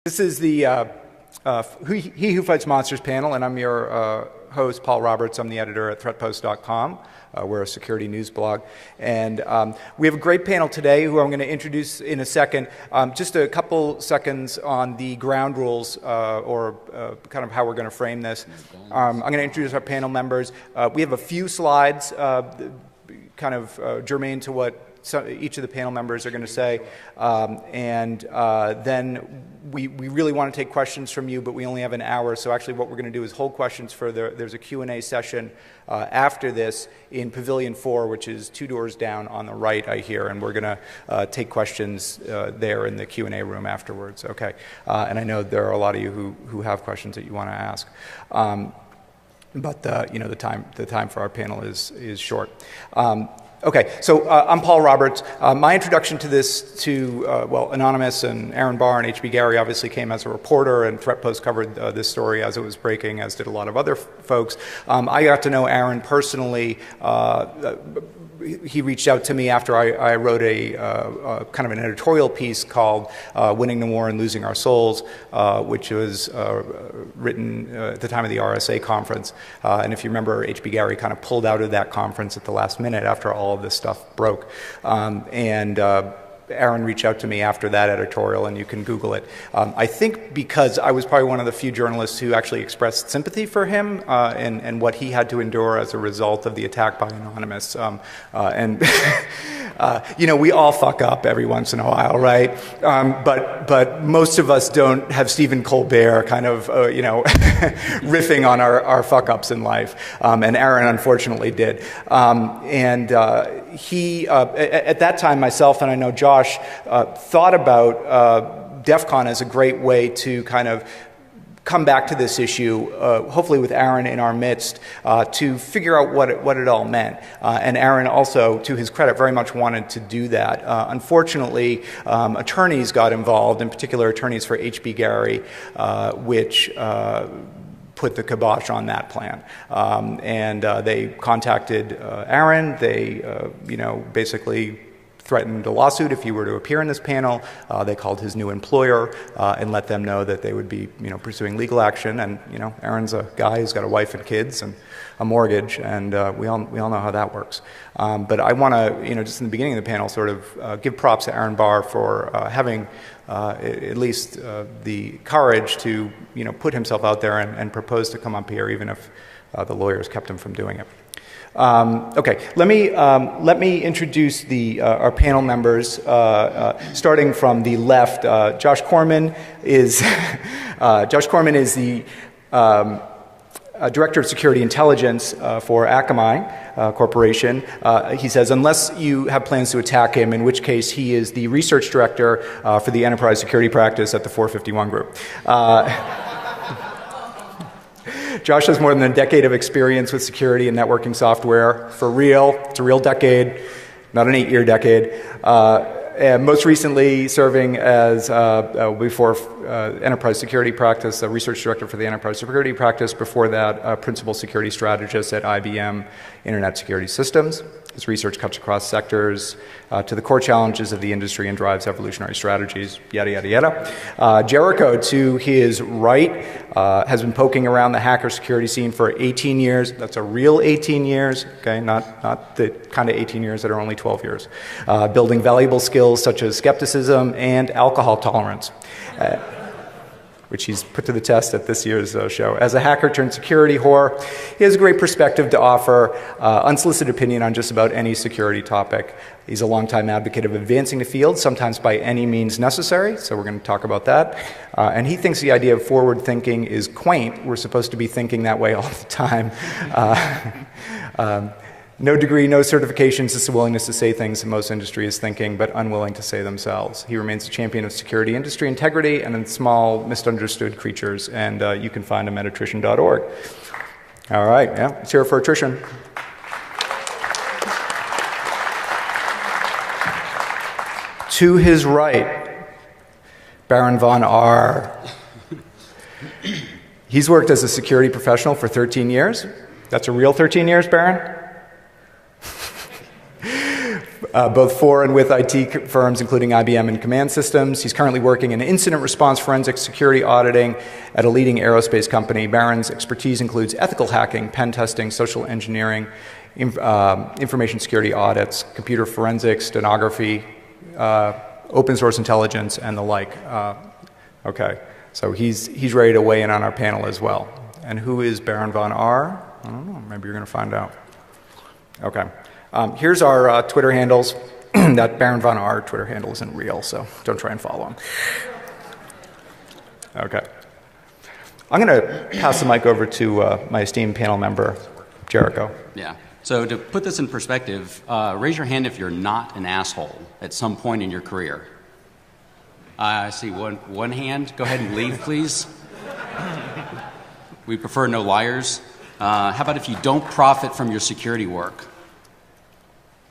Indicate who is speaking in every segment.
Speaker 1: This is the He Who Fights Monsters panel, and I'm your host, Paul Roberts. I'm the editor at threatpost.com. We're a security news blog. And we have a great panel today who I'm going to introduce in a second. Just a couple seconds on the ground rules or kind of how we're going to frame this. I'm going to introduce our panel members. We have a few slides kind of germane to what each of the panel members are going to say, then we really want to take questions from you, but we only have an hour, so actually what we're going to do is hold questions for there's a Q&A session after this in Pavilion 4, which is 2 doors down on the right, I hear, and we're going to take questions there in the Q&A room afterwards, okay? And I know there are a lot of you who have questions that you want to ask. But you know, the time for our panel is short. Okay, so I'm Paul Roberts. My introduction to this, well, Anonymous and Aaron Barr and H.B. Gary obviously came as a reporter, and ThreatPost covered this story as it was breaking, as did a lot of other folks. I got to know Aaron personally. He reached out to me after I wrote a kind of an editorial piece called Winning the War and Losing Our Souls, which was written at the time of the RSA conference. And if you remember, H.B. Gary kind of pulled out of that conference at the last minute after all of this stuff broke. Aaron reached out to me after that editorial, and you can Google it. I think because I was probably one of the few journalists who actually expressed sympathy for him and what he had to endure as a result of the attack by Anonymous. You know, we all fuck up every once in a while, right? But most of us don't have Stephen Colbert kind of, you know, riffing on our fuck-ups in life. And Aaron unfortunately did. He, at that time, myself and I know Josh, thought about Defcon as a great way to kind of come back to this issue, hopefully with Aaron in our midst, to figure out what it all meant. And Aaron also, to his credit, very much wanted to do that. Unfortunately, attorneys got involved, in particular attorneys for H.B. Gary, which put the kibosh on that plan. They contacted Aaron. They, you know, basically threatened a lawsuit if he were to appear in this panel. They called his new employer and let them know that they would be, you know, pursuing legal action. And, you know, Aaron's a guy who's got a wife and kids and a mortgage, and we all know how that works. But I want to, you know, just in the beginning of the panel, sort of give props to Aaron Barr for having at least the courage to, you know, put himself out there and propose to come up here, even if the lawyers kept him from doing it. Okay, let me introduce our panel members, starting from the left. Josh Corman is the Director of Security Intelligence for Akamai Corporation. He says, unless you have plans to attack him, in which case he is the Research Director for the Enterprise Security Practice at the 451 Group. Josh has more than a decade of experience with security and networking software. For real, it's a real decade, not an 8-year decade. And most recently serving as, before Enterprise Security Practice, a Research Director for the Enterprise Security Practice. Before that, Principal Security Strategist at IBM Internet Security Systems. His research cuts across sectors to the core challenges of the industry and drives evolutionary strategies, yada, yada, yada. Jericho, to his right, has been poking around the hacker security scene for 18 years. That's a real 18 years, okay, not the kind of 18 years that are only 12 years. Building valuable skills such as skepticism and alcohol tolerance. Which he's put to the test at this year's show. As a hacker turned security whore, he has a great perspective to offer, unsolicited opinion on just about any security topic. He's a longtime advocate of advancing the field, sometimes by any means necessary, so we're going to talk about that. And he thinks the idea of forward thinking is quaint. We're supposed to be thinking that way all the time. No degree, no certifications, just a willingness to say things that most industry is thinking, but unwilling to say themselves. He remains a champion of security industry integrity and in small, misunderstood creatures, and you can find him at attrition.org. All right, yeah, let's hear it for attrition. To his right, Baron von R. He's worked as a security professional for 13 years. That's a real 13 years, Baron? both for and with IT firms, including IBM and Command Systems. He's currently working in incident response forensic security auditing at a leading aerospace company. Baron's expertise includes ethical hacking, pen testing, social engineering, information security audits, computer forensics, stenography, open source intelligence, and the like. Okay, so he's ready to weigh in on our panel as well. And who is Baron von R? I don't know, maybe you're going to find out. Okay, here's our Twitter handles. That Baron von R Twitter handle isn't real, so don't try and follow him. Okay. I'm going to pass the mic over to my esteemed panel member, Jericho.
Speaker 2: Yeah. So to put this in perspective, raise your hand if you're not an asshole at some point in your career. I see one hand. Go ahead and leave, please. We prefer no liars. How about if you don't profit from your security work?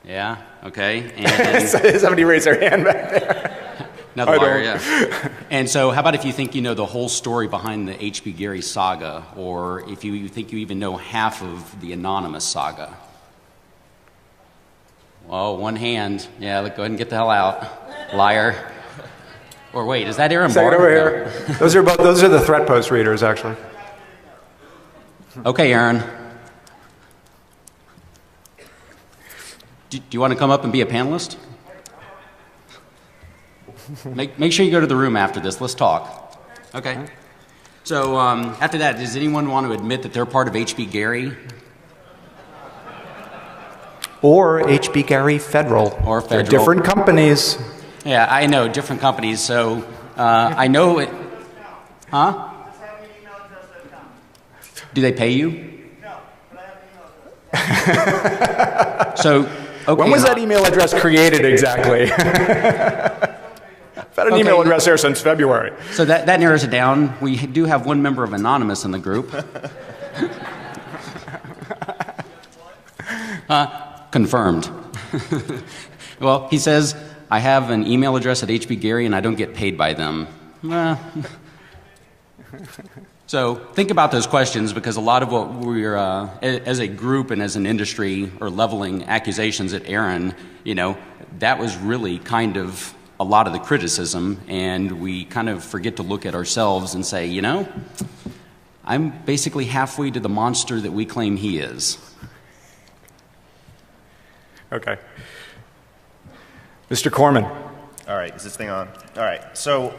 Speaker 2: Yeah, okay. And
Speaker 1: somebody raised their hand back there.
Speaker 2: Another liar, yeah. And so how about if you think you know the whole story behind the H.B. Gary saga, or if you think you even know half of the Anonymous saga? Well, one hand. Yeah, go ahead and get the hell out. Liar. Or wait, is that Aaron Barr?
Speaker 1: Second over here. Those are the threat post readers, actually.
Speaker 2: Okay, Aaron. Do you want to come up and be a panelist? Make sure you go to the room after this. Let's talk. Okay. So after that, does anyone want to admit that they're part of H.B. Gary?
Speaker 1: Or H.B. Gary Federal.
Speaker 2: Or Federal.
Speaker 1: They're different companies.
Speaker 2: Yeah, I know, different companies. So I know it. Huh? Do they pay you?
Speaker 3: No, but I have an email address.
Speaker 2: So, okay.
Speaker 1: When was that email address created exactly? I've had an email address there since February.
Speaker 2: So that narrows it down. We do have one member of Anonymous in the group. Confirmed. Well, he says, I have an email address at HB Gary and I don't get paid by them. So think about those questions, because a lot of what we're, as a group and as an industry, are leveling accusations at Aaron, that was really kind of a lot of the criticism, and we kind of forget to look at ourselves and say, I'm basically halfway to the monster that we claim he is.
Speaker 1: Okay. Mr. Corman.
Speaker 4: All right, is this thing on? All right, so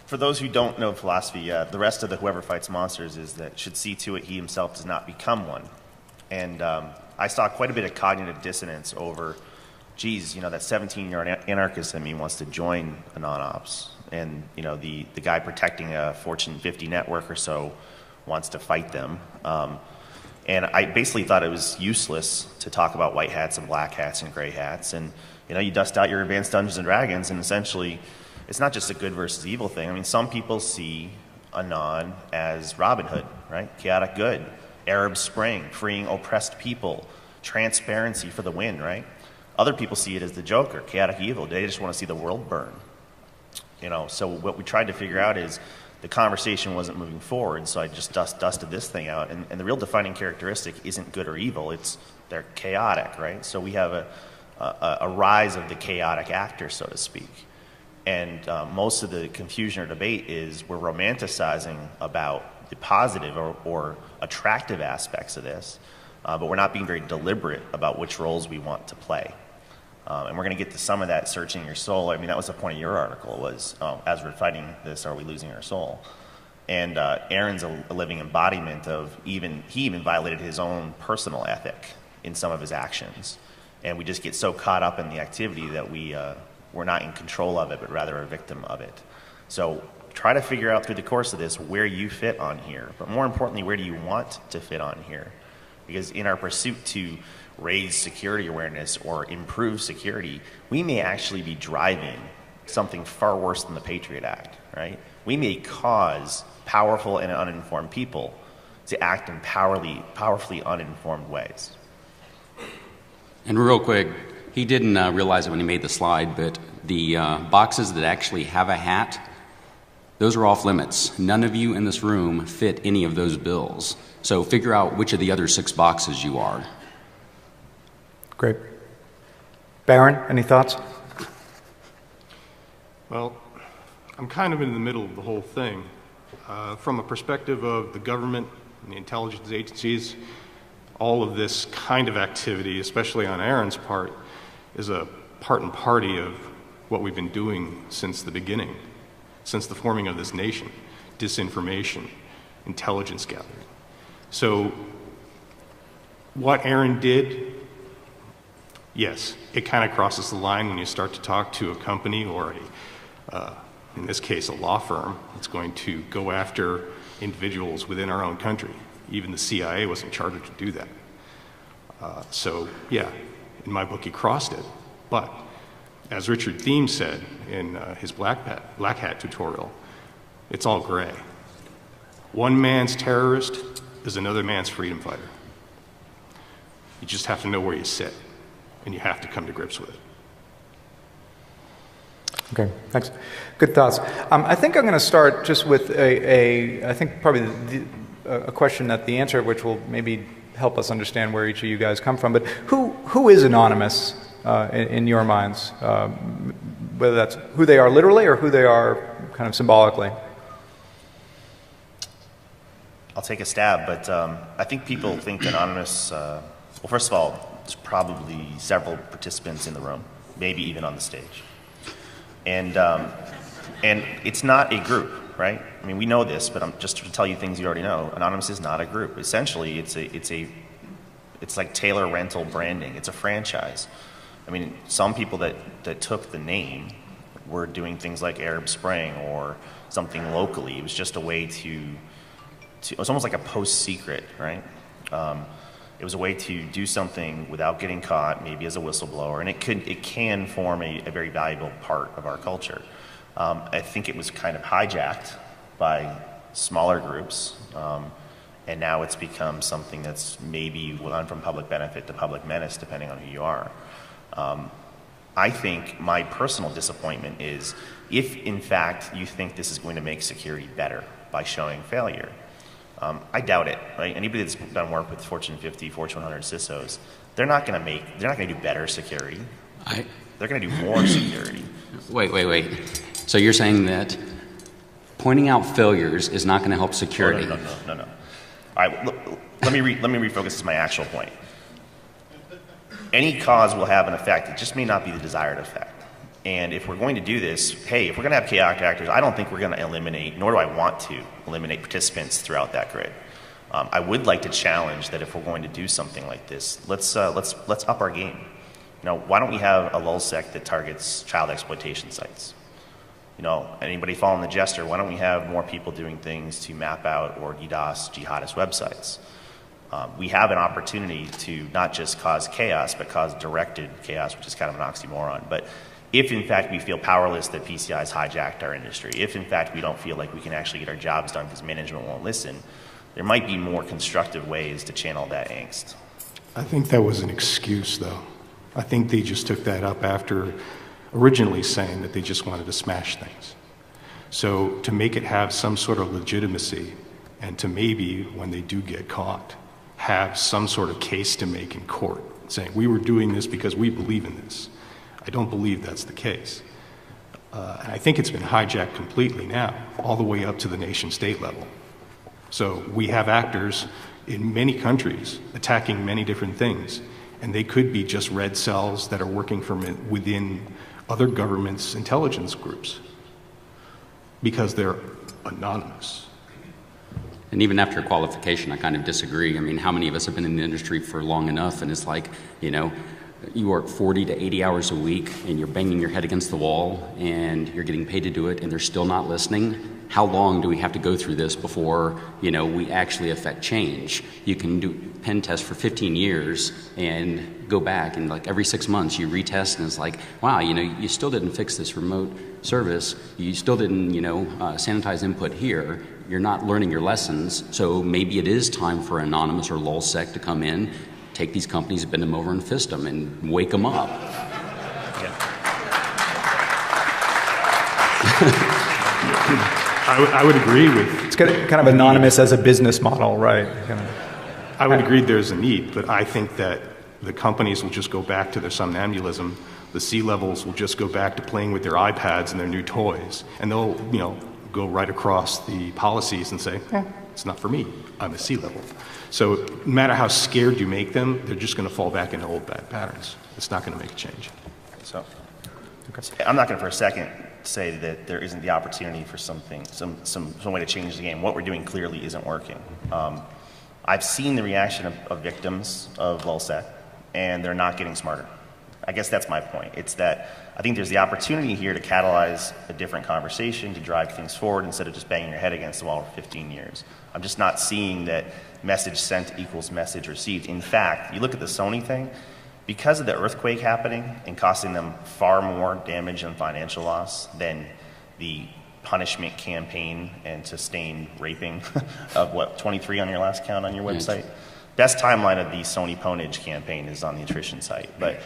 Speaker 4: for those who don't know philosophy, the rest of the whoever fights monsters is that should see to it he himself does not become one. And I saw quite a bit of cognitive dissonance over, geez, that 17-year-old anarchist in me wants to join AnonOps. And, the guy protecting a Fortune 50 network or so wants to fight them. And I basically thought it was useless to talk about white hats and black hats and gray hats. And, you dust out your advanced Dungeons and Dragons, and essentially it's not just a good versus evil thing. I mean, some people see Anon as Robin Hood, right? Chaotic good, Arab Spring, freeing oppressed people, transparency for the win, right? Other people see it as the Joker, chaotic evil. They just want to see the world burn. So what we tried to figure out is the conversation wasn't moving forward, so I just dusted this thing out. And the real defining characteristic isn't good or evil, they're chaotic, right? So we have a rise of the chaotic actor, so to speak. And most of the confusion or debate is we're romanticizing about the positive or attractive aspects of this, but we're not being very deliberate about which roles we want to play. And we're going to get to some of that searching your soul. I mean, that was the point of your article was, as we're fighting this, are we losing our soul? And Aaron's a living embodiment of he even violated his own personal ethic in some of his actions. And we just get so caught up in the activity that we're not in control of it, but rather a victim of it. So try to figure out through the course of this where you fit on here. But more importantly, where do you want to fit on here? Because in our pursuit to raise security awareness or improve security, we may actually be driving something far worse than the Patriot Act, right? We may cause powerful and uninformed people to act in powerfully uninformed ways.
Speaker 2: And real quick, he didn't realize it when he made the slide, but the boxes that actually have a hat, those are off limits. None of you in this room fit any of those bills. So figure out which of the other 6 boxes you are.
Speaker 1: Great. Barron, any thoughts?
Speaker 5: Well, I'm kind of in the middle of the whole thing. From a perspective of the government and the intelligence agencies, all of this kind of activity, especially on Aaron's part, is a part and party of what we've been doing since the beginning, since the forming of this nation: disinformation, intelligence gathering. So what Aaron did, yes, it kind of crosses the line when you start to talk to a company or in this case, a law firm that's going to go after individuals within our own country. Even the CIA wasn't chartered to do that. So yeah, in my book he crossed it. But as Richard Thiem said in his Black Hat tutorial, it's all gray. One man's terrorist is another man's freedom fighter. You just have to know where you sit, and you have to come to grips with it.
Speaker 1: Okay, thanks. Good thoughts. I think I'm going to start just with I think probably a question that the answer of which will maybe help us understand where each of you guys come from. But who is anonymous in your minds? Whether that's who they are literally or who they are kind of symbolically.
Speaker 4: I'll take a stab, but I think people think anonymous. Well, first of all, there's probably several participants in the room, maybe even on the stage. And it's not a group, right? I mean, we know this, but I'm just to tell you things you already know. Anonymous is not a group. Essentially, it's like Taylor Rental branding. It's a franchise. I mean, some people that took the name were doing things like Arab Spring or something locally. It was just a way to it was almost like a post-secret, right? It was a way to do something without getting caught, maybe as a whistleblower, and it can form a very valuable part of our culture. I think it was kind of hijacked by smaller groups, and now it's become something that's maybe gone from public benefit to public menace, depending on who you are. I think my personal disappointment is if, in fact, you think this is going to make security better by showing failure. I doubt it, right? Anybody that's done work with Fortune 50, Fortune 100 CISOs, they're not going to do better security. They're going to do more security.
Speaker 2: Wait. So you're saying that pointing out failures is not going to help security?
Speaker 4: No. All right, let me refocus to my actual point. Any cause will have an effect. It just may not be the desired effect. And if we're going to do this, hey, if we're going to have chaotic actors, I don't think we're going to eliminate, nor do I want to eliminate participants throughout that grid. I would like to challenge that if we're going to do something like this, let's up our game. You know, why don't we have a lulsec that targets child exploitation sites? You know, anybody following the Jester, why don't we have more people doing things to map out or DDoS jihadist websites? We have an opportunity to not just cause chaos, but cause directed chaos, which is kind of an oxymoron. But if, in fact, we feel powerless that PCI has hijacked our industry, if, in fact, we don't feel like we can actually get our jobs done because management won't listen, there might be more constructive ways to channel that angst.
Speaker 5: I think that was an excuse, though. I think they just took that up after originally saying that they just wanted to smash things. So to make it have some sort of legitimacy, and to maybe, when they do get caught, have some sort of case to make in court, saying, we were doing this because we believe in this. I don't believe that's the case. And I think it's been hijacked completely now, all the way up to the nation-state level. So we have actors in many countries attacking many different things, and they could be just red cells that are working from within other governments' intelligence groups because they're anonymous.
Speaker 2: And even after qualification, I kind of disagree. I mean, how many of us have been in the industry for long enough, and it's like, you know, you work 40 to 80 hours a week and you're banging your head against the wall and you're getting paid to do it and they're still not listening. How long do we have to go through this before, you know, we actually affect change? You can do pen tests for 15 years and go back and like every 6 months you retest and it's like, wow, you know, you still didn't fix this remote service. You still didn't, you know, sanitize input here. You're not learning your lessons. So maybe it is time for Anonymous or lulsec to come in, take these companies, bend them over and fist them and wake them up.
Speaker 5: I would agree with...
Speaker 1: It's kind of anonymous as a business model, right?
Speaker 5: I would agree there's a need, but I think that the companies will just go back to their somnambulism the C-levels will just go back to playing with their iPads and their new toys, and they'll, go right across the policies and say, it's not for me, I'm a C-level. So no matter how scared you make them, they're just going to fall back into old bad patterns. It's not going to make a change.
Speaker 4: So, I'm not going to for a second say that there isn't the opportunity for some way to change the game. What we're doing clearly isn't working. I've seen the reaction of victims of LulzSec, and they're not getting smarter. I guess that's my point. It's that I think there's the opportunity here to catalyze a different conversation, to drive things forward instead of just banging your head against the wall for 15 years. I'm just not seeing that message sent equals message received. In fact, you look at the Sony thing, because of the earthquake happening and costing them far more damage and financial loss than the punishment campaign and sustained raping of 23 on your last count on your website. Best timeline of the Sony Ponage campaign is on the attrition site. But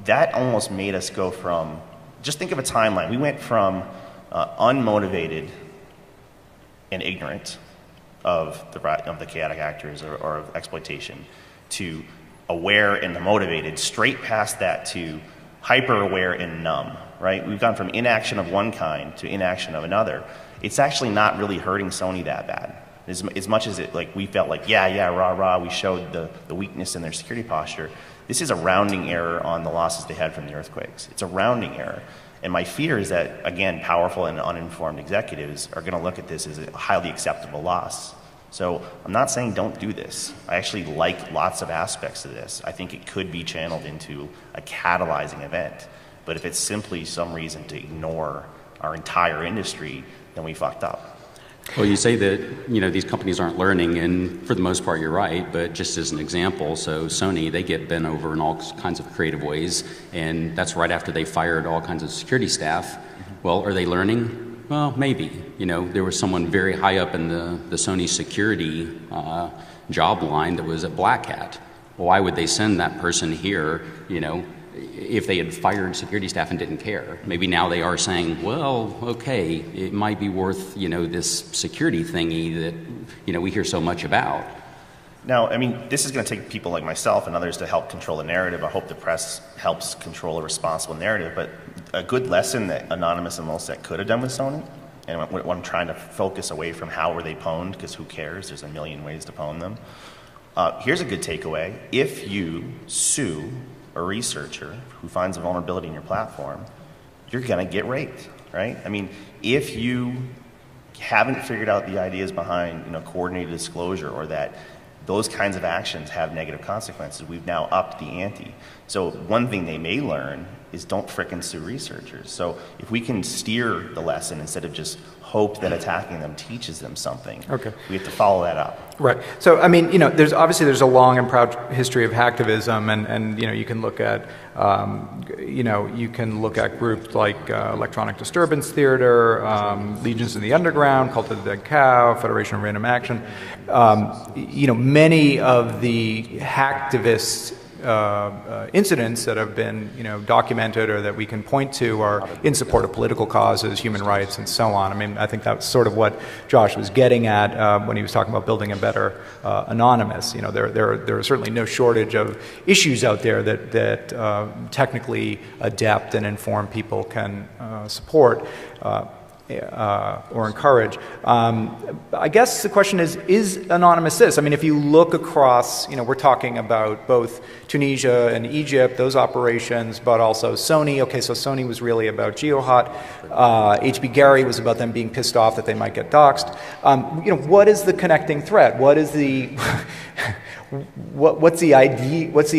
Speaker 4: that almost made us go from, just think of a timeline. We went from unmotivated and ignorant of the chaotic actors or of exploitation to aware and motivated, straight past that to hyper-aware and numb, right? We've gone from inaction of one kind to inaction of another. It's actually not really hurting Sony that bad. As much as we felt like, yeah, rah, we showed the weakness in their security posture. This is a rounding error on the losses they had from the earthquakes. It's a rounding error. And my fear is that, again, powerful and uninformed executives are going to look at this as a highly acceptable loss. So I'm not saying don't do this. I actually like lots of aspects of this. I think it could be channeled into a catalyzing event. But if it's simply some reason to ignore our entire industry, then we fucked up.
Speaker 2: Well, you say that, these companies aren't learning, and for the most part, you're right, but just as an example, so Sony, they get bent over in all kinds of creative ways, and that's right after they fired all kinds of security staff. Well, are they learning? Well, maybe. There was someone very high up in the Sony security job line that was at Black Hat. Well, why would they send that person here, if they had fired security staff and didn't care? Maybe now they are saying, well, okay, it might be worth, this security thingy that, we hear so much about.
Speaker 4: Now, this is going to take people like myself and others to help control the narrative. I hope the press helps control a responsible narrative. But a good lesson that Anonymous and LulzSec could have done with Sony, and what I'm trying to focus away from how were they pwned, because who cares? There's a million ways to pwn them. Here's a good takeaway. If you sue a researcher who finds a vulnerability in your platform, you're going to get raped, right? If you haven't figured out the ideas behind coordinated disclosure, or that those kinds of actions have negative consequences, we've now upped the ante. So one thing they may learn is don't frickin' sue researchers. So if we can steer the lesson instead of just hope that attacking them teaches them something, we have to follow that up.
Speaker 1: Right. So, there's a long and proud history of hacktivism, and you can look at, groups like Electronic Disturbance Theater, Legions in the Underground, Cult of the Dead Cow, Federation of Random Action. Many of the hacktivist incidents that have been documented or that we can point to are in support of political causes, human rights, and so on. I think that's sort of what Josh was getting at when he was talking about building a better Anonymous. There are certainly no shortage of issues out there that technically adept and informed people can support or encourage. I guess the question is Anonymous this? If you look across, we're talking about both Tunisia and Egypt, those operations, but also Sony. Okay, so Sony was really about GeoHot. HB Gary was about them being pissed off that they might get doxxed. What is the connecting thread? What is the what's the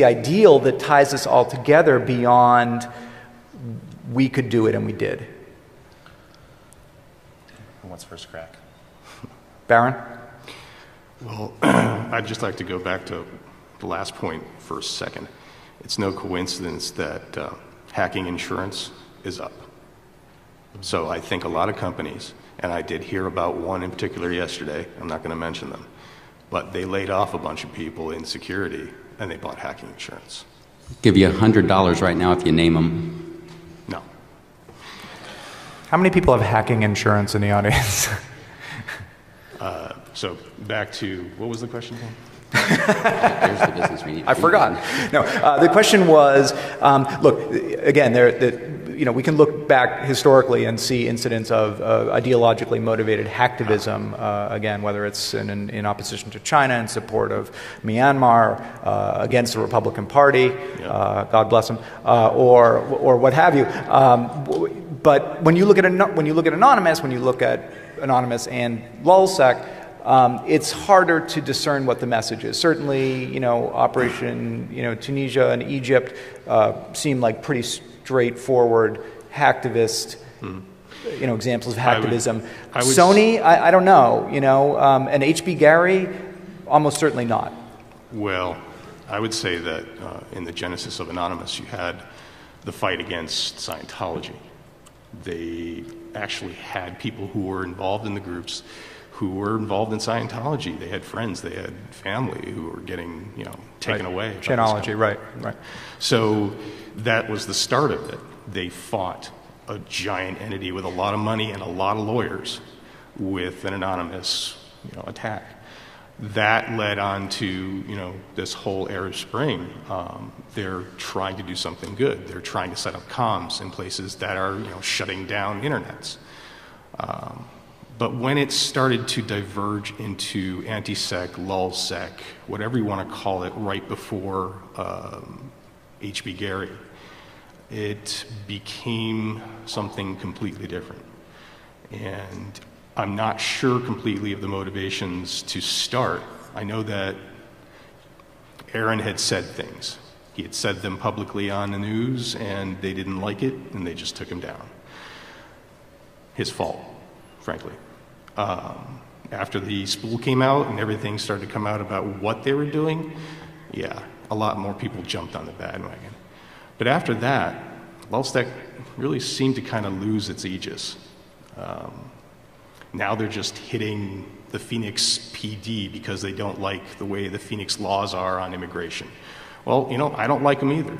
Speaker 1: ideal that ties us all together beyond we could do it and we did?
Speaker 4: What's first crack?
Speaker 1: Baron?
Speaker 5: Well, I'd just like to go back to the last point for a second. It's no coincidence that hacking insurance is up. So I think a lot of companies, and I did hear about one in particular yesterday, I'm not going to mention them, but they laid off a bunch of people in security and they bought hacking insurance.
Speaker 2: Give you $100 right now if you name them.
Speaker 5: No.
Speaker 1: How many people have hacking insurance in the audience?
Speaker 5: So back to, what was the question again?
Speaker 2: There's the business we need.
Speaker 1: I forgot. No, the question was, look, again, we can look back historically and see incidents of ideologically motivated hacktivism, again, whether it's in opposition to China, in support of Myanmar, against the Republican Party, God bless them, or what have you. But when you look at Anonymous, when you look at Anonymous and LulzSec, it's harder to discern what the message is. Certainly, Operation, Tunisia and Egypt seem like pretty straightforward hacktivist, examples of hacktivism. Sony, I don't know, and H.B. Gary, almost certainly not.
Speaker 5: Well, I would say that in the genesis of Anonymous, you had the fight against Scientology. They actually had people who were involved in the groups who were involved in Scientology. They had friends, they had family who were getting, taken away.
Speaker 1: Chanology, right.
Speaker 5: So that was the start of it. They fought a giant entity with a lot of money and a lot of lawyers with an anonymous, attack. That led on to, this whole Arab Spring. They're trying to do something good. They're trying to set up comms in places that are, shutting down internets. But when it started to diverge into anti-sec, LulzSec, whatever you want to call it, right before H.B. Gary, it became something completely different. And I'm not sure completely of the motivations to start. I know that Aaron had said things. He had said them publicly on the news, and they didn't like it, and they just took him down. His fault, frankly. After the spool came out and everything started to come out about what they were doing, a lot more people jumped on the bandwagon. But after that, LulzSec really seemed to kind of lose its aegis. Now they're just hitting the Phoenix PD because they don't like the way the Phoenix laws are on immigration. Well, I don't like them either.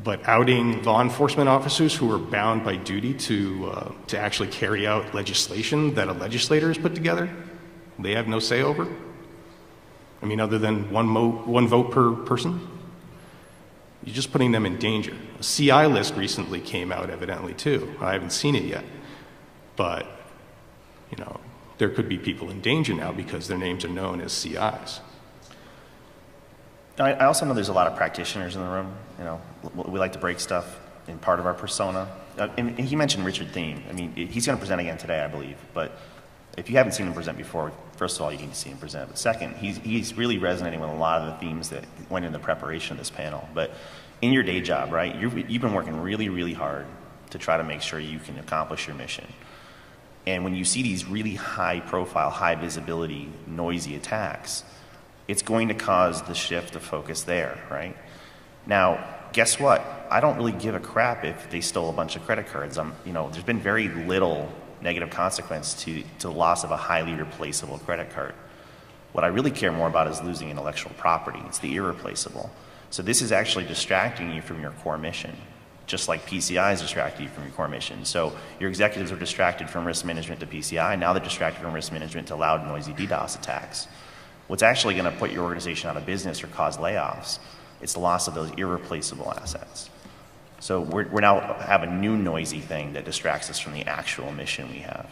Speaker 5: But outing law enforcement officers who are bound by duty to actually carry out legislation that a legislator has put together, they have no say over? I mean, other than one vote per person? You're just putting them in danger. A CI list recently came out, evidently, too. I haven't seen it yet. But, there could be people in danger now because their names are known as CIs.
Speaker 4: I also know there's a lot of practitioners in the room. We like to break stuff in part of our persona. And he mentioned Richard Thiem. I mean, he's going to present again today, I believe. But if you haven't seen him present before, first of all, you need to see him present. But second, he's really resonating with a lot of the themes that went into the preparation of this panel. But in your day job, right, you've been working really, really hard to try to make sure you can accomplish your mission. And when you see these really high-profile, high-visibility, noisy attacks, it's going to cause the shift of focus there, right? Now, guess what? I don't really give a crap if they stole a bunch of credit cards. There's been very little negative consequence to the loss of a highly replaceable credit card. What I really care more about is losing intellectual property. It's the irreplaceable. So this is actually distracting you from your core mission, just like PCI is distracting you from your core mission. So your executives are distracted from risk management to PCI. Now they're distracted from risk management to loud, noisy DDoS attacks. What's actually going to put your organization out of business or cause layoffs, it's the loss of those irreplaceable assets. So we're now have a new noisy thing that distracts us from the actual mission we have.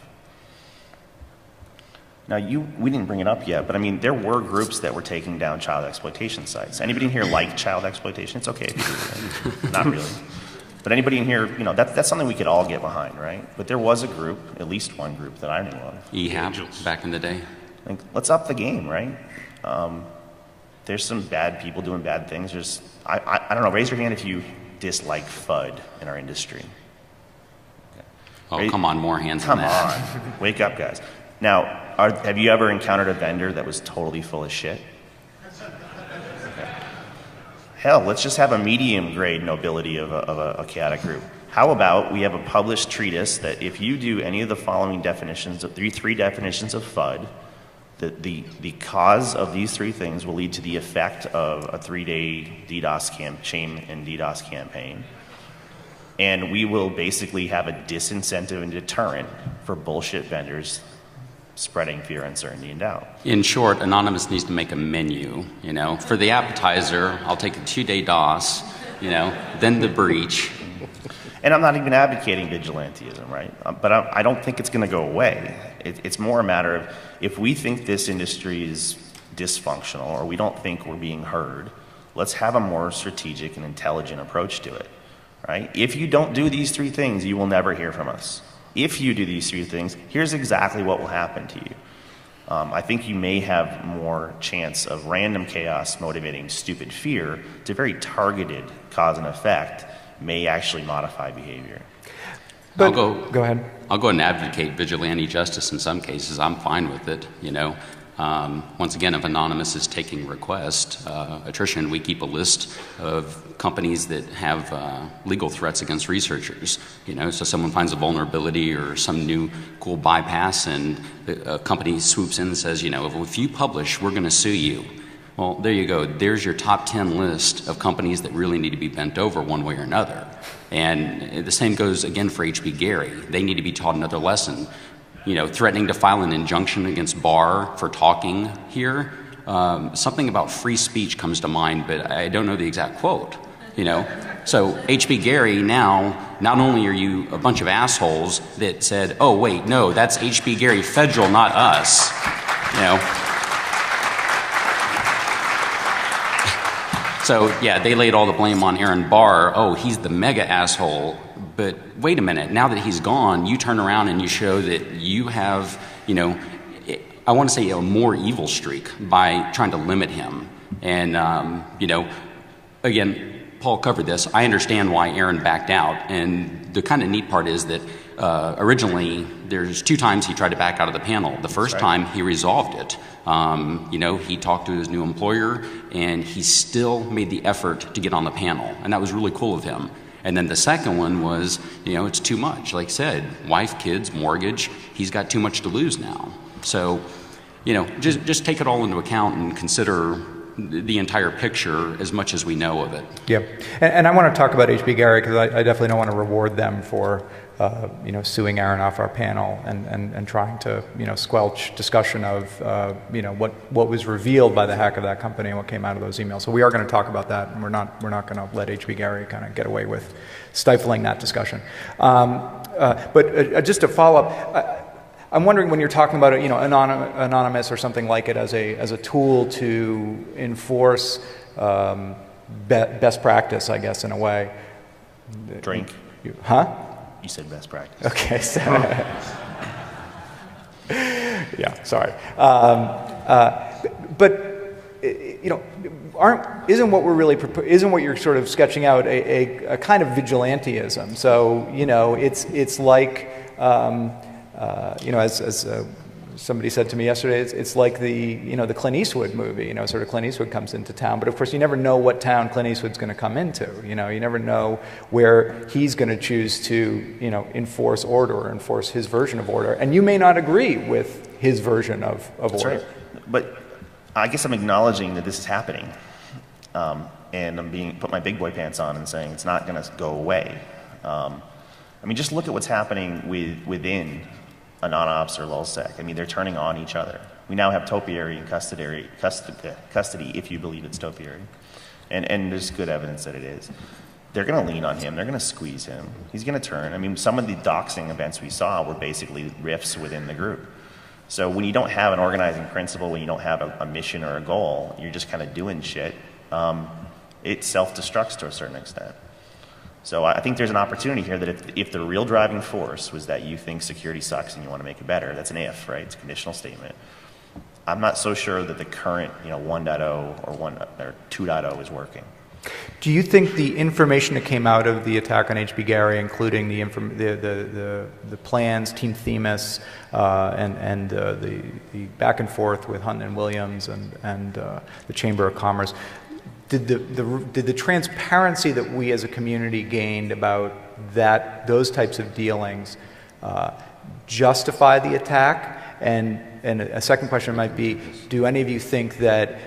Speaker 4: Now, we didn't bring it up yet, but I mean, there were groups that were taking down child exploitation sites. Anybody in here like child exploitation? It's okay if you do. Not really. But anybody in here, that's something we could all get behind, right? But there was a group, at least one group that I knew of.
Speaker 2: EHAB, back in the day.
Speaker 4: Let's up the game, right? There's some bad people doing bad things. I don't know, raise your hand if you dislike FUD in our industry. Okay.
Speaker 2: Oh, come on, more hands than that.
Speaker 4: Come on. Wake up, guys. Now, have you ever encountered a vendor that was totally full of shit? Okay. Hell, let's just have a medium grade nobility of a chaotic group. How about we have a published treatise that if you do any of the following definitions, three definitions of FUD, the cause of these three things will lead to the effect of a 3-day chain and DDoS campaign. And we will basically have a disincentive and deterrent for bullshit vendors spreading fear, uncertainty, and doubt.
Speaker 2: In short, Anonymous needs to make a menu, you know. For the appetizer, I'll take a 2-day DOS, you know, then the breach.
Speaker 4: And I'm not even advocating vigilantism, right? But I don't think it's going to go away. It's more a matter of, if we think this industry is dysfunctional or we don't think we're being heard, let's have a more strategic and intelligent approach to it, right? If you don't do these 3 things, you will never hear from us. If you do these 3 things, here's exactly what will happen to you. I think you may have more chance of random chaos motivating stupid fear to very targeted cause and effect may actually modify behavior.
Speaker 1: But,
Speaker 2: go
Speaker 1: ahead.
Speaker 2: I'll go and advocate vigilante justice in some cases. I'm fine with it, you know. Once again, if Anonymous is taking requests, attrition, we keep a list of companies that have legal threats against researchers. You know, so someone finds a vulnerability or some new cool bypass, and a company swoops in and says, you know, if you publish, we're going to sue you. Well, there you go. There's your top 10 list of companies that really need to be bent over one way or another. And the same goes again for HB Gary. They need to be taught another lesson. You know, threatening to file an injunction against Barr for talking here. Something about free speech comes to mind, but I don't know the exact quote, you know. So HB Gary, now, not only are you a bunch of assholes that said, oh, wait, no, that's HB Gary Federal, not us, you know. So, yeah, they laid all the blame on Aaron Barr. Oh, he's the mega asshole. But wait a minute, now that he's gone, you turn around and you show that you have, you know, I want to say a more evil streak by trying to limit him. And, you know, again, Paul covered this. I understand why Aaron backed out. And the kind of neat part is that originally there's 2 times he tried to back out of the panel. The first time he resolved it. You know, he talked to his new employer and he still made the effort to get on the panel. And that was really cool of him. And then the second one was, you know, it's too much. Like I said, wife, kids, mortgage, he's got too much to lose now. So, you know, just take it all into account and consider the entire picture as much as we know of it.
Speaker 1: Yep. And I want to talk about HB Gary because I definitely don't want to reward them for, you know, suing Aaron off our panel and trying to, you know, squelch discussion of, you know, what was revealed by the hack of that company and what came out of those emails. So we are going to talk about that, and we're not going to let HB Gary kind of get away with stifling that discussion. But just to follow up, I'm wondering when you're talking about, you know, Anonymous or something like it as a tool to enforce best practice, I guess, in a way.
Speaker 4: Drink.
Speaker 1: Huh?
Speaker 4: You said best practice.
Speaker 1: Okay. So, yeah. Sorry. But you know, isn't what you're sort of sketching out a kind of vigilantism? So you know, it's like. You know, as somebody said to me yesterday, it's like the Clint Eastwood movie. You know, sort of Clint Eastwood comes into town, but of course you never know what town Clint Eastwood's going to come into. You know, you never know where he's going to choose to, you know, enforce order or enforce his version of order, and you may not agree with his version of
Speaker 4: That's
Speaker 1: order.
Speaker 4: right. But I guess I'm acknowledging that this is happening, and I'm put my big boy pants on and saying it's not going to go away. I mean, just look at what's happening within Anonops or LulzSec. I mean, they're turning on each other. We now have topiary in custody if you believe it's topiary. And there's good evidence that it is. They're going to lean on him. They're going to squeeze him. He's going to turn. I mean, some of the doxing events we saw were basically rifts within the group. So when you don't have an organizing principle, when you don't have a mission or a goal, you're just kind of doing shit, it self-destructs to a certain extent. So I think there's an opportunity here that if the real driving force was that you think security sucks and you want to make it better, that's an if, right? It's a conditional statement. I'm not so sure that the current, you know, 1.0 or 2.0 is working.
Speaker 1: Do you think the information that came out of the attack on HB Gary, including the plans, Team Themis, and the back and forth with Hunt and Williams and the Chamber of Commerce, did the transparency that we as a community gained about those types of dealings justify the attack? And a second question might be, do any of you think that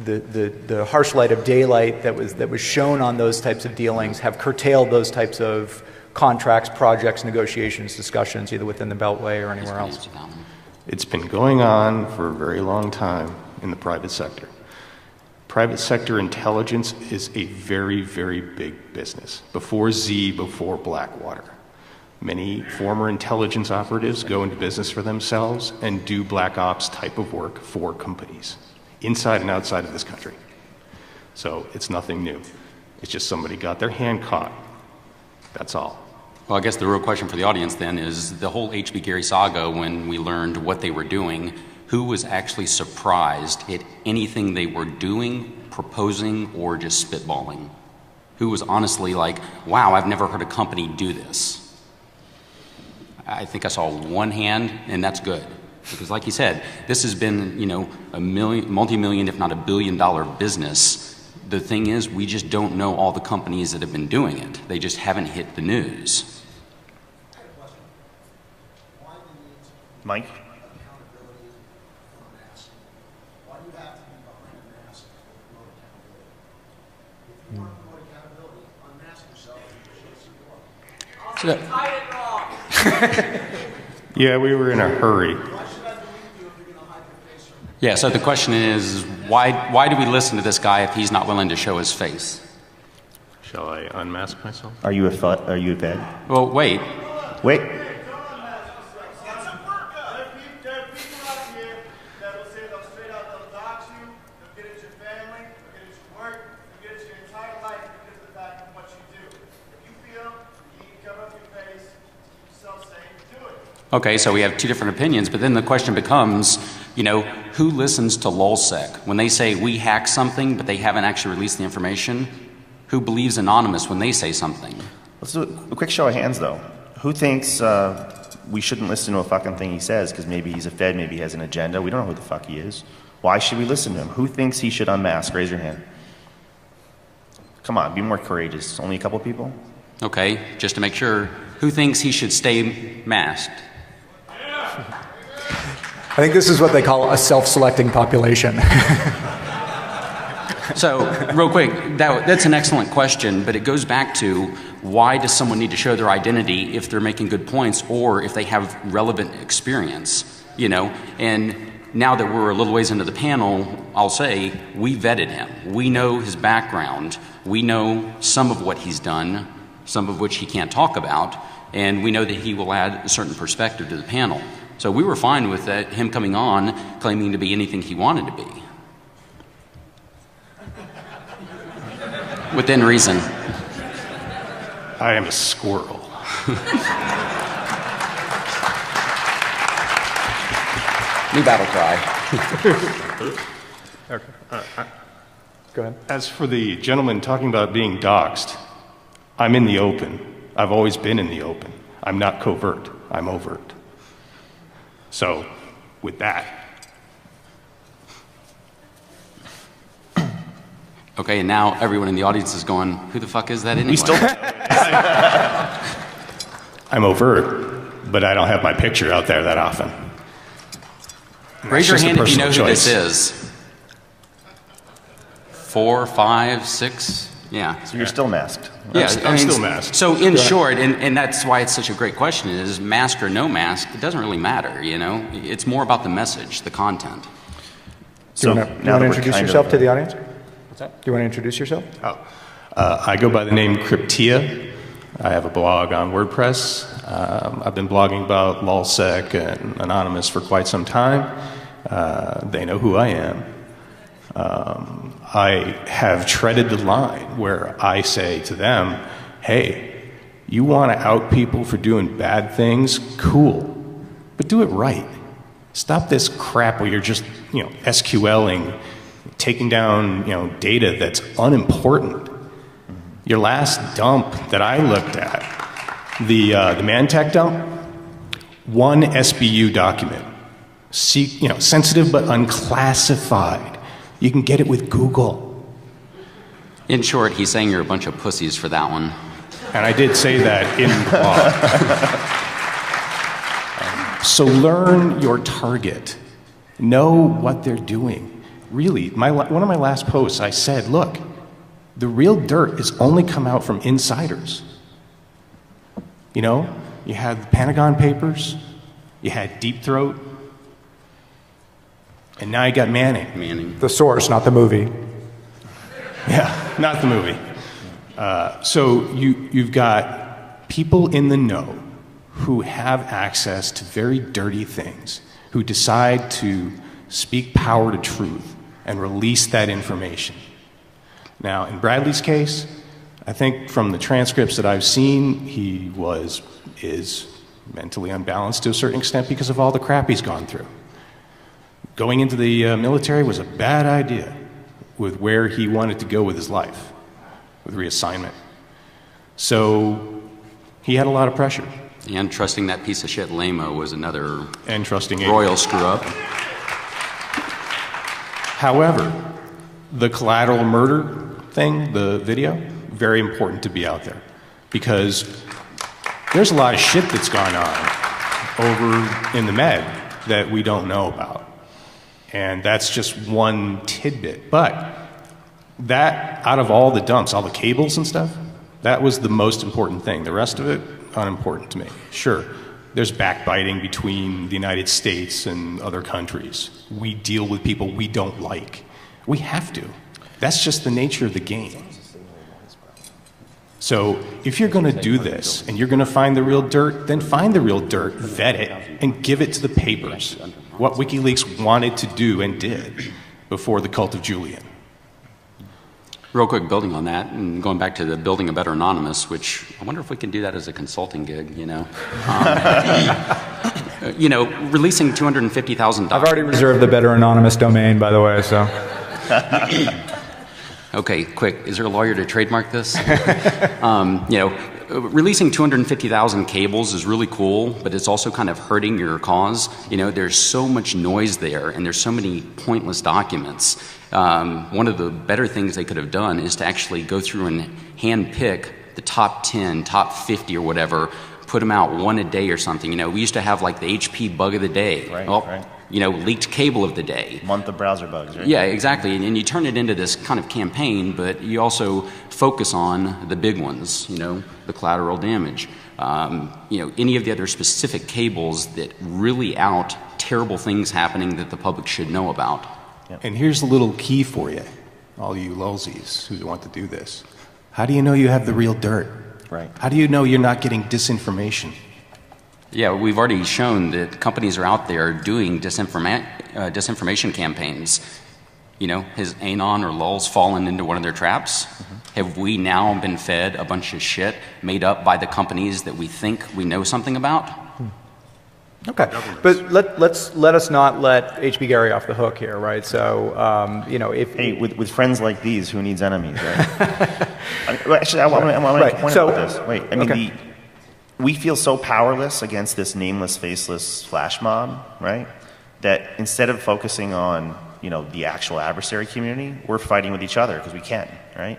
Speaker 1: the harsh light of daylight that was shown on those types of dealings have curtailed those types of contracts, projects, negotiations, discussions, either within the Beltway or anywhere else?
Speaker 5: It's been going on for a very long time in the private sector. Private sector intelligence is a very, very big business. Before Z, before Blackwater. Many former intelligence operatives go into business for themselves and do black ops type of work for companies, inside and outside of this country. So it's nothing new. It's just somebody got their hand caught. That's all.
Speaker 2: Well, I guess the real question for the audience then is the whole H.B. Gary saga, when we learned what they were doing, who was actually surprised at anything they were doing, proposing, or just spitballing? Who was honestly like, wow, I've never heard a company do this? I think I saw one hand, and that's good. Because like you said, this has been, you know, a multi-million, if not $1 billion business. The thing is, we just don't know all the companies that have been doing it. They just haven't hit the news.
Speaker 4: Mike?
Speaker 3: Why do you have to be behind a mask to promote accountability? If you want to promote accountability, unmask yourself and show us you are.
Speaker 5: Yeah, we were in a hurry.
Speaker 3: Why should I believe you if you're going to hide your face from me?
Speaker 2: Yeah, so the question is, why do we listen to this guy if he's not willing to show his face?
Speaker 5: Shall I unmask myself?
Speaker 4: Are you a bed?
Speaker 2: Well, wait.
Speaker 4: Wait.
Speaker 3: There are people out here that will say they'll straight out, they'll dox you, they'll get at your family, they'll get at your work, they'll get at your entire life because of the fact of what you do. If you feel you need to cover up your face, keep yourself safe, do it.
Speaker 2: Okay, so we have two different opinions, but then the question becomes, you know, who listens to LulzSec? When they say we hack something, but they haven't actually released the information, who believes anonymous when they say something?
Speaker 4: Let's do a quick show of hands, though. Who thinks we shouldn't listen to a fucking thing he says because maybe he's a Fed, maybe he has an agenda? We don't know who the fuck he is. Why should we listen to him? Who thinks he should unmask? Raise your hand. Come on, be more courageous. Only a couple people?
Speaker 2: Okay, just to make sure, who thinks he should stay masked?
Speaker 1: I think this is what they call a self-selecting population.
Speaker 2: So, real quick, that's an excellent question, but it goes back to why does someone need to show their identity if they're making good points or if they have relevant experience, you know? And now that we're a little ways into the panel, I'll say we vetted him. We know his background. We know some of what he's done, some of which he can't talk about, and we know that he will add a certain perspective to the panel. So we were fine with that, him coming on, claiming to be anything he wanted to be. Within reason.
Speaker 5: I am a squirrel.
Speaker 2: New battle cry.
Speaker 1: Go ahead.
Speaker 5: As for the gentleman talking about being doxxed, I'm in the open. I've always been in the open. I'm not covert. I'm overt. So, with that.
Speaker 2: Okay, and now everyone in the audience is going, who the fuck is that anyway?
Speaker 4: We still.
Speaker 5: I'm overt, but I don't have my picture out there that often.
Speaker 2: Raise your
Speaker 5: That's just a
Speaker 2: hand if you know
Speaker 5: personal
Speaker 2: who this
Speaker 5: choice.
Speaker 2: is. 4, 5, 6, yeah.
Speaker 4: So you're still masked.
Speaker 2: Yeah,
Speaker 5: I'm still masked.
Speaker 2: So in short, and that's why it's such a great question, is mask or no mask, it doesn't really matter, you know? It's more about the message, the content.
Speaker 1: Do you want to
Speaker 4: that we're
Speaker 1: introduce
Speaker 4: kind
Speaker 1: yourself
Speaker 4: of-
Speaker 1: to the audience?
Speaker 5: What's that?
Speaker 1: Do you want to introduce yourself?
Speaker 5: I go by the name Cryptia. I have a blog on WordPress. I've been blogging about LulzSec and Anonymous for quite some time. They know who I am. I have treaded the line where I say to them, hey, you want to out people for doing bad things? Cool. But do it right. Stop this crap where you're just, SQLing, taking down, data that's unimportant. Your last dump that I looked at, the Mantech dump, one SBU document, sensitive but unclassified. You can get it with Google.
Speaker 2: In short, he's saying you're a bunch of pussies for that one.
Speaker 5: And I did say that in the blog. So learn your target. Know what they're doing. Really, one of my last posts, I said, look, the real dirt has only come out from insiders. You had the Pentagon Papers, you had Deep Throat, And now you got Manning.
Speaker 2: Manning.
Speaker 1: The source, not the movie.
Speaker 5: Yeah, not the movie. So you've got people in the know who have access to very dirty things, who decide to speak power to truth and release that information. Now, in Bradley's case, I think from the transcripts that I've seen, he is mentally unbalanced to a certain extent because of all the crap he's gone through. Going into the military was a bad idea with where he wanted to go with his life, with reassignment. So he had a lot of pressure.
Speaker 2: And trusting that piece of shit Lamo was another
Speaker 5: And trusting
Speaker 2: royal screw-up.
Speaker 5: However, the collateral murder thing, the video, very important to be out there because there's a lot of shit that's gone on over in the Med that we don't know about. And that's just one tidbit. But that, out of all the dumps, all the cables and stuff, that was the most important thing. The rest of it, unimportant to me. Sure, there's backbiting between the United States and other countries. We deal with people we don't like. We have to. That's just the nature of the game. So if you're going to do this and you're going to find the real dirt, then find the real dirt, vet it, and give it to the papers. What WikiLeaks wanted to do and did before the cult of Julian.
Speaker 2: Real quick, building on that and going back to the building a better anonymous, which I wonder if we can do that as a consulting gig, releasing $250,000.
Speaker 1: I've already reserved the Better Anonymous domain, by the way, so.
Speaker 2: Okay, quick. Is there a lawyer to trademark this? Releasing 250,000 cables is really cool, but it's also kind of hurting your cause. There's so much noise there, and there's so many pointless documents. One of the better things they could have done is to actually go through and hand pick the top 10, top 50 or whatever, put them out one a day or something. We used to have like the HP bug of the day.
Speaker 4: Right.
Speaker 2: Leaked cable of the day.
Speaker 4: Month of browser bugs, right?
Speaker 2: Yeah, exactly. And you turn it into this kind of campaign, but you also focus on the big ones, the collateral damage. Any of the other specific cables that really out terrible things happening that the public should know about.
Speaker 5: Yep. And here's a little key for you, all you lulzies who want to do this. How do you know you have the real dirt?
Speaker 4: Right.
Speaker 5: How do you know you're not getting disinformation?
Speaker 2: Yeah, we've already shown that companies are out there doing disinformation campaigns. Has Anon or Lulz fallen into one of their traps? Mm-hmm. Have we now been fed a bunch of shit made up by the companies that we think we know something about?
Speaker 1: Okay, but let us not let H.B. Gary off the hook here, right? So,
Speaker 4: with friends like these, who needs enemies, right? Actually, I want to make a point about this. Wait,
Speaker 1: okay.
Speaker 4: We feel so powerless against this nameless, faceless flash mob, right? That instead of focusing on, the actual adversary community, we're fighting with each other because we can, right?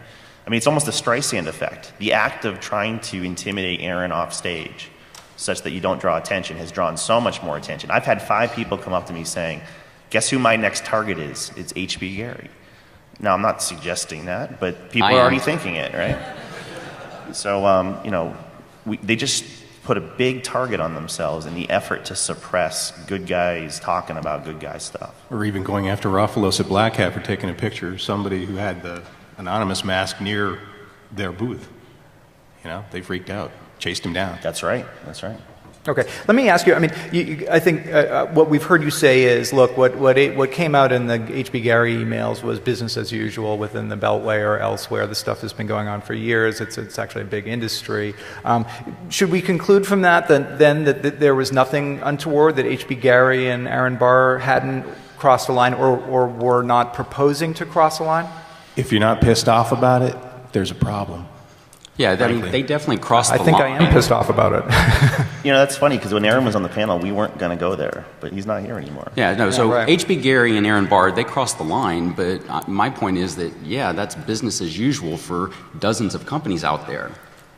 Speaker 4: It's almost a Streisand effect. The act of trying to intimidate Aaron off stage such that you don't draw attention has drawn so much more attention. I've had 5 people come up to me saying, guess who my next target is? It's H.B. Gary. Now, I'm not suggesting that, but people are already thinking it, right? So, they just put a big target on themselves in the effort to suppress good guys talking about good guy stuff.
Speaker 5: Or even going after Rafalos at Black Hat for taking a picture of somebody who had the anonymous mask near their booth. They freaked out. Chased him down.
Speaker 4: That's right.
Speaker 1: Okay, let me ask you. I think what we've heard you say is, look, what came out in the H.B. Gary emails was business as usual within the Beltway or elsewhere. The stuff has been going on for years. It's actually a big industry. Should we conclude from that that there was nothing untoward, that H.B. Gary and Aaron Barr hadn't crossed the line or were not proposing to cross the line?
Speaker 5: If you're not pissed off about it, there's a problem.
Speaker 2: Yeah, they definitely crossed the line.
Speaker 1: I think I am pissed off about it.
Speaker 4: That's funny, because when Aaron was on the panel, we weren't going to go there, but he's not here anymore.
Speaker 2: Yeah, no, so
Speaker 1: right.
Speaker 2: H.B. Gary and Aaron Barr, they crossed the line, but my point is that, that's business as usual for dozens of companies out there.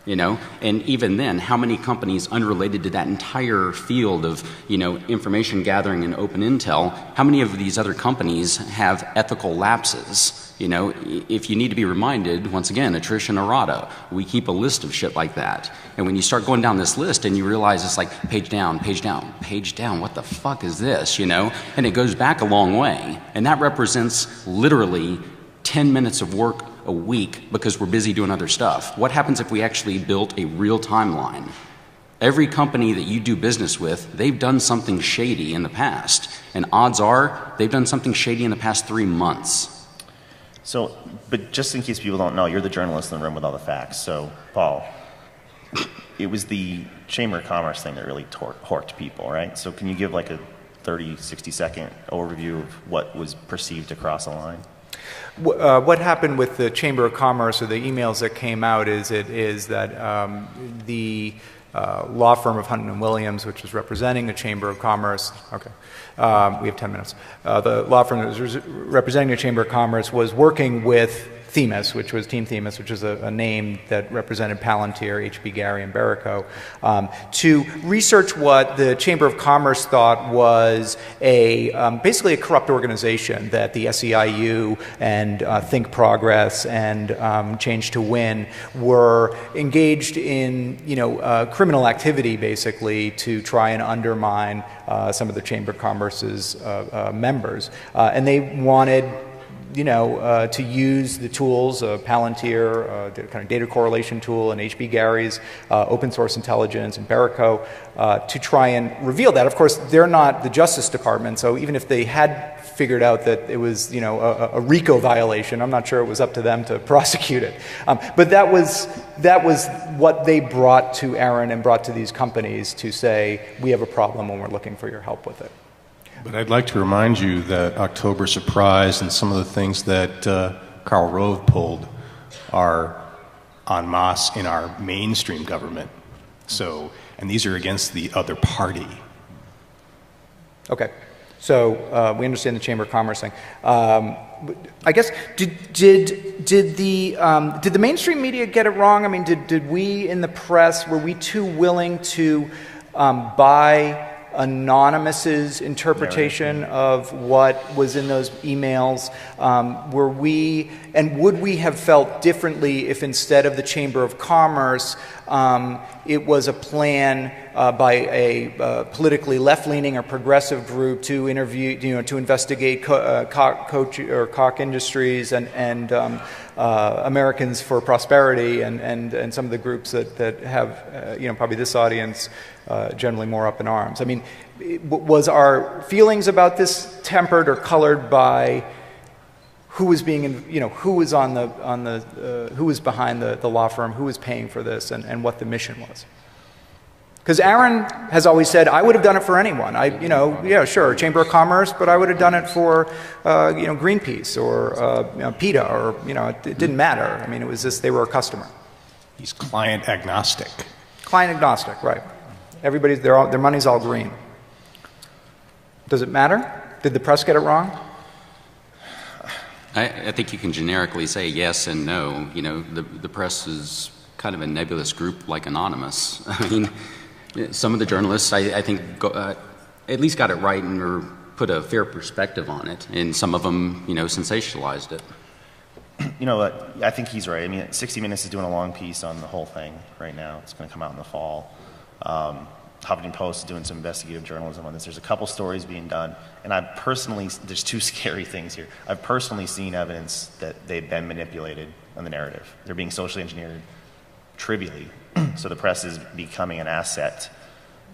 Speaker 2: you know? And even then, how many companies unrelated to that entire field of, you know, information gathering and open intel, how many of these other companies have ethical lapses? You know, if you need to be reminded, once again, attrition errata, we keep a list of shit like that. And when you start going down this list and you realize it's like page down, page down, page down, what the fuck is this, you know? And it goes back a long way. And that represents literally 10 minutes of work a week because we're busy doing other stuff. What happens if we actually built a real timeline? Every company that you do business with, they've done something shady in the past. And odds are, they've done something shady in the past 3 months.
Speaker 4: So, but just in case people don't know, you're the journalist in the room with all the facts. So, Paul, it was the Chamber of Commerce thing that really horked people, right? So can you give like a 30, 60-second overview of what was perceived to cross a line?
Speaker 1: What happened with the Chamber of Commerce, or the emails that came out, is that the law firm of Hunton & Williams, which was representing the Chamber of Commerce, okay, we have 10 minutes. The law firm that was representing the Chamber of Commerce was working with Themis, which was Team Themis, which is a name that represented Palantir, HB Gary, and Berico, to research what the Chamber of Commerce thought was basically a corrupt organization that the SEIU and Think Progress and Change to Win were engaged in, criminal activity, basically, to try and undermine some of the Chamber of Commerce's members. And they wanted to use the tools of Palantir, the kind of data correlation tool, and HB Gary's open source intelligence, and Berico, to try and reveal that. Of course, they're not the Justice Department, so even if they had figured out that it was, a RICO violation, I'm not sure it was up to them to prosecute it. But that was what they brought to Aaron and brought to these companies to say, we have a problem and we're looking for your help with it.
Speaker 5: But I'd like to remind you that October Surprise and some of the things that Karl Rove pulled are en masse in our mainstream government. So, and these are against the other party.
Speaker 1: Okay. So we understand the Chamber of Commerce thing. I guess did the mainstream media get it wrong? I mean, did we in the press, were we too willing to buy Anonymous's interpretation of what was in those emails? Would we have felt differently if instead of the Chamber of Commerce, it was a plan by a politically left-leaning or progressive group to interview, to investigate Koch Industries and Americans for Prosperity and some of the groups that have, probably this audience generally more up in arms. I mean, was our feelings about this tempered or colored by who was being, who was who was behind the law firm, who was paying for this, and what the mission was? Because Aaron has always said, I would have done it for anyone. Yeah, sure, Chamber of Commerce, but I would have done it for, Greenpeace or PETA, or it didn't matter. I mean, it was just they were a customer.
Speaker 5: He's client agnostic.
Speaker 1: Client agnostic, right? Everybody's their money's all green. Does it matter? Did the press get it wrong?
Speaker 2: I think you can generically say yes and no. The press is kind of a nebulous group like Anonymous. I mean, some of the journalists, I think, at least got it right or put a fair perspective on it, and some of them, sensationalized it.
Speaker 4: You know what? I think he's right. I mean, 60 Minutes is doing a long piece on the whole thing right now. It's going to come out in the fall. Huffington Post is doing some investigative journalism on this. There's a couple stories being done, and I've personally, there's two scary things here. I've personally seen evidence that they've been manipulated on the narrative. They're being socially engineered trivially, so the press is becoming an asset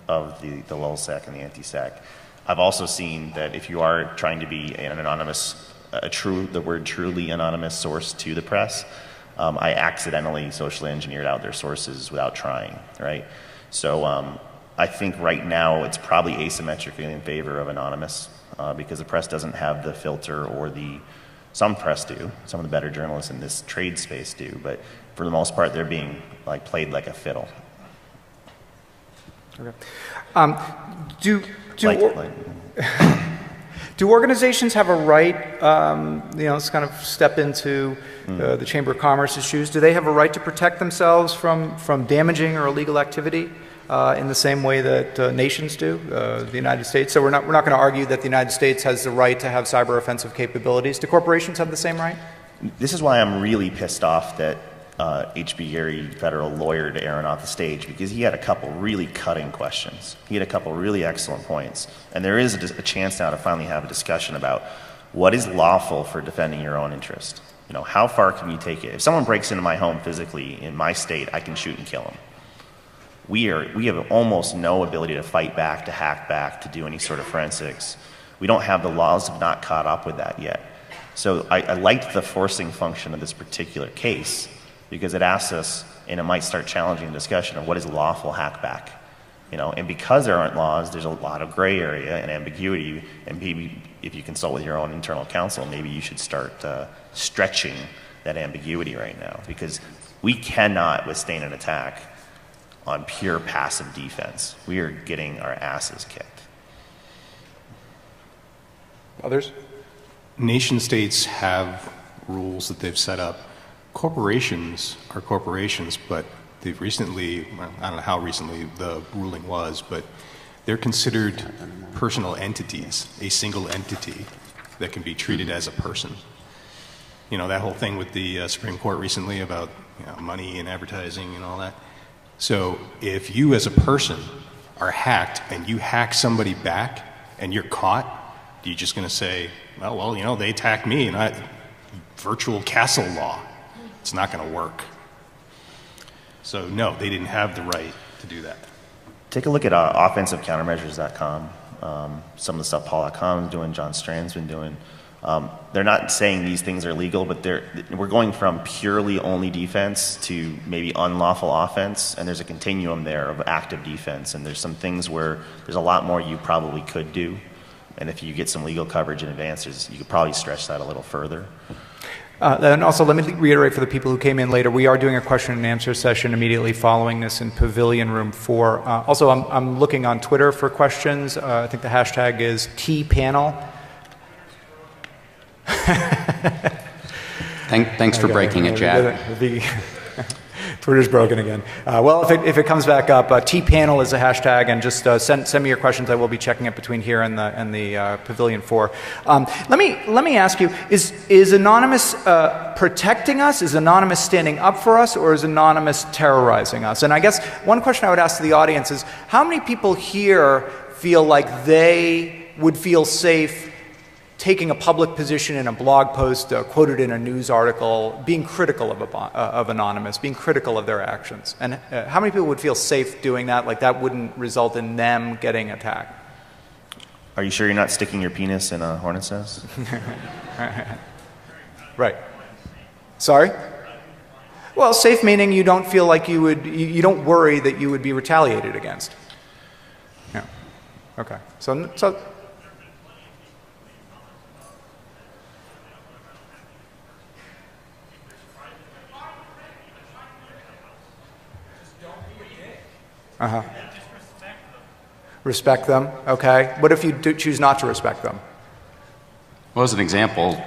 Speaker 4: of the LulzSec and the anti-sec. I've also seen that if you are trying to be an anonymous, the word truly anonymous source to the press, I accidentally socially engineered out their sources without trying, right? So I think right now it's probably asymmetrically in favor of anonymous because the press doesn't have the filter, or some press do, some of the better journalists in this trade space do, but for the most part they're being played like a fiddle. Okay.
Speaker 1: Do organizations have a right, let's kind of step into the Chamber of Commerce's shoes. Do they have a right to protect themselves from damaging or illegal activity in the same way that nations do, the United States? So we're not going to argue that the United States has the right to have cyber offensive capabilities. Do corporations have the same right?
Speaker 4: This is why I'm really pissed off that H.B. Gary, federal lawyer, to Aaron off the stage, because he had a couple really cutting questions. He had a couple really excellent points. And there is a chance now to finally have a discussion about what is lawful for defending your own interest. How far can you take it? If someone breaks into my home physically in my state, I can shoot and kill them. We have almost no ability to fight back, to hack back, to do any sort of forensics. We don't have the laws have not caught up with that yet. So I liked the forcing function of this particular case, because it asks us, and it might start challenging the discussion of what is lawful hackback. And because there aren't laws, there's a lot of gray area and ambiguity, and maybe if you consult with your own internal counsel, maybe you should start stretching that ambiguity right now, because we cannot withstand an attack on pure passive defense. We are getting our asses kicked.
Speaker 1: Others?
Speaker 5: Nation states have rules that they've set up. Corporations are corporations, but they've recently, I don't know how recently the ruling was, but they're considered personal entities, a single entity that can be treated as a person. That whole thing with the Supreme Court recently about money and advertising and all that. So if you as a person are hacked and you hack somebody back and you're caught, are you just going to say, well, they attacked me and virtual castle law. It's not going to work. So no, they didn't have the right to do that.
Speaker 4: Take a look at offensivecountermeasures.com. Some of the stuff Paul Acom's doing, John Strand's been doing. They're not saying these things are legal, but we're going from purely only defense to maybe unlawful offense, and there's a continuum there of active defense, and there's some things where there's a lot more you probably could do, and if you get some legal coverage in advance, you could probably stretch that a little further.
Speaker 1: And also, let me reiterate for the people who came in later, we are doing a question and answer session immediately following this in Pavilion Room 4. Also, I'm looking on Twitter for questions. I think the hashtag is TPanel.
Speaker 2: Thanks for breaking it, Chad.
Speaker 1: Twitter's broken again. Well, if it comes back up, TPanel is a hashtag, and just send me your questions. I will be checking it between here and the Pavilion 4. Let me ask you: Is Anonymous protecting us? Is Anonymous standing up for us, or is Anonymous terrorizing us? And I guess one question I would ask to the audience is: how many people here feel like they would feel safe taking a public position in a blog post, quoted in a news article, being critical of Anonymous, being critical of their actions? And how many people would feel safe doing that, like that wouldn't result in them getting attacked?
Speaker 4: Are you sure you're not sticking your penis in a hornet's nest?
Speaker 1: Right. Sorry? Well, safe meaning you don't feel like you don't worry that you would be retaliated against. Yeah. Okay. So respect them. Okay. What if you choose not to respect them?
Speaker 2: Well, as an example,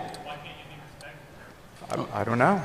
Speaker 1: I don't know.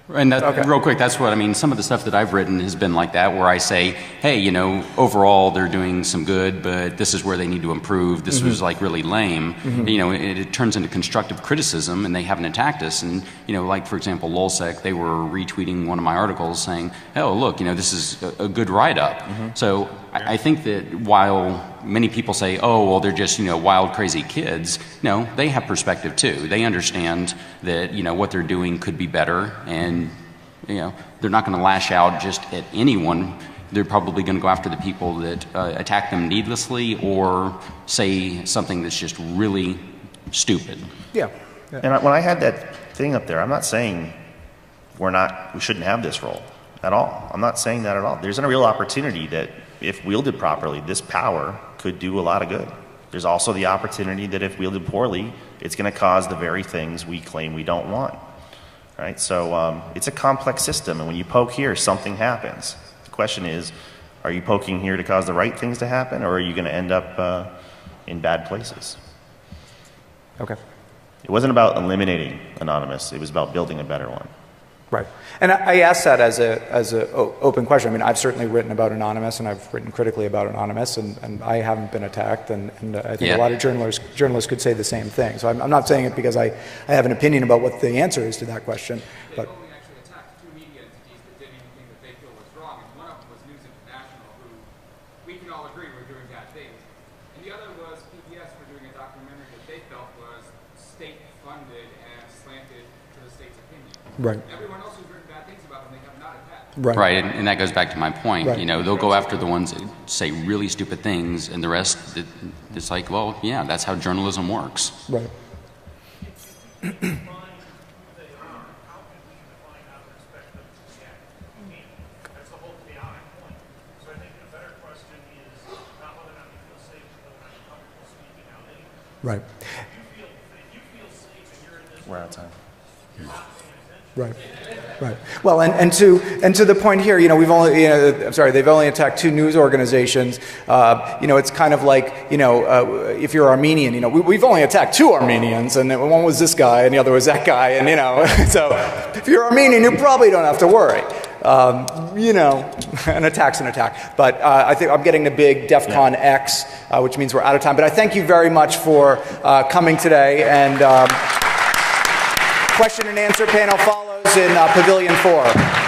Speaker 2: And real quick, that's what I mean. Some of the stuff that I've written has been like that, where I say, hey, overall they're doing some good, but this is where they need to improve. This was like really lame. It turns into constructive criticism, and they haven't attacked us. And like for example, LulzSec, they were retweeting one of my articles saying, oh look, this is a good write-up. So I think that while many people say, oh well, they're just wild, crazy kids, no, they have perspective too. They understand that what they're doing could be better, and they're not going to lash out just at anyone. They're probably going to go after the people that attack them needlessly or say something that's just really stupid.
Speaker 1: Yeah.
Speaker 4: And when I had that thing up there, I'm not saying we shouldn't have this role at all. I'm not saying that at all. There's a real opportunity that if wielded properly, this power could do a lot of good. There's also the opportunity that if wielded poorly, it's going to cause the very things we claim we don't want. Right? So it's a complex system, and when you poke here, something happens. The question is, are you poking here to cause the right things to happen, or are you going to end up in bad places.
Speaker 1: Okay.
Speaker 4: It wasn't about eliminating anonymous. It was about building a better one.
Speaker 1: Right. And I ask that as a open question. I mean, I've certainly written about Anonymous, and I've written critically about Anonymous, and I haven't been attacked, and I think a lot of journalists could say the same thing. So I'm not saying it because I have an opinion about what the answer is to that question. But
Speaker 6: only actually attacked two media entities that did anything that they feel was wrong, and one of them was News International, who we can all agree were doing bad things. And the other was PBS for doing a documentary that they felt was state-funded and slanted to the state's opinion.
Speaker 1: right.
Speaker 6: Everyone else who's written bad things about them, they have not attacked.
Speaker 1: Right.
Speaker 2: And that goes back to my point.
Speaker 1: Right.
Speaker 2: You know, they'll go after the ones that say really stupid things, and the rest, it's like, well, yeah, that's how journalism works.
Speaker 1: Right. Right.
Speaker 4: We're out of time.
Speaker 1: Right. Right. Well, and to the point here, you know, they've only attacked two news organizations. You know, it's kind of like, you know, if you're Armenian, you know, we've only attacked two Armenians, and one was this guy, and the other was that guy, and you know, so if you're Armenian, you probably don't have to worry. You know, an attack's an attack. But I think I'm getting the big Defcon X, which means we're out of time. But I thank you very much for coming today, and question and answer panel follows in Pavilion 4.